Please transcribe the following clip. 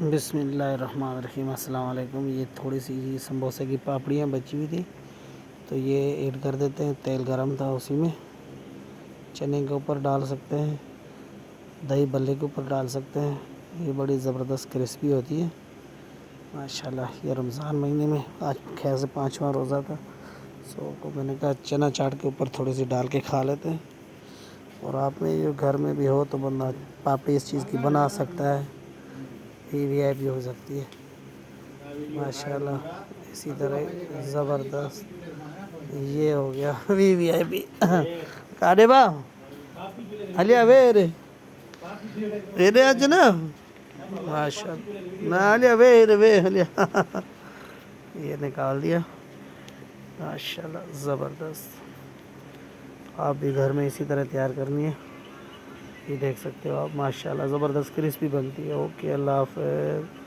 बिस्मिल्लाहिर्रहमानिर्रहीम। अस्सलाम वालेकुम। ये थोड़ी सी समोसे की पापड़ियाँ बची हुई थी तो ये ऐड कर देते हैं। तेल गरम था उसी में चने के ऊपर डाल सकते हैं, दही भल्ले के ऊपर डाल सकते हैं। ये बड़ी ज़बरदस्त क्रिस्पी होती है माशाल्लाह। ये रमज़ान महीने में आज खैर से 5वां रोज़ा था, को मैंने कहा चना चाट के ऊपर थोड़ी सी डाल के खा लेते हैं। और आप में ये घर में भी हो तो बंदा पापड़ी इस चीज़ की बना सकता है, वीवीआईपी हो सकती है माशाल्लाह। इसी तरह ज़बरदस्त ये हो गया वीवीआईपी। कारे बा अलिया वे रे रे आज ना माशाल्लाह ना अलिया वे रे वे अलिया ये निकाल दिया माशाल्लाह ज़बरदस्त। आप भी घर में इसी तरह तैयार करनी है। ये देख सकते हो आप माशाल्लाह ज़बरदस्त क्रिस्पी बनती है। ओके, अल्लाह हाफ़िज़।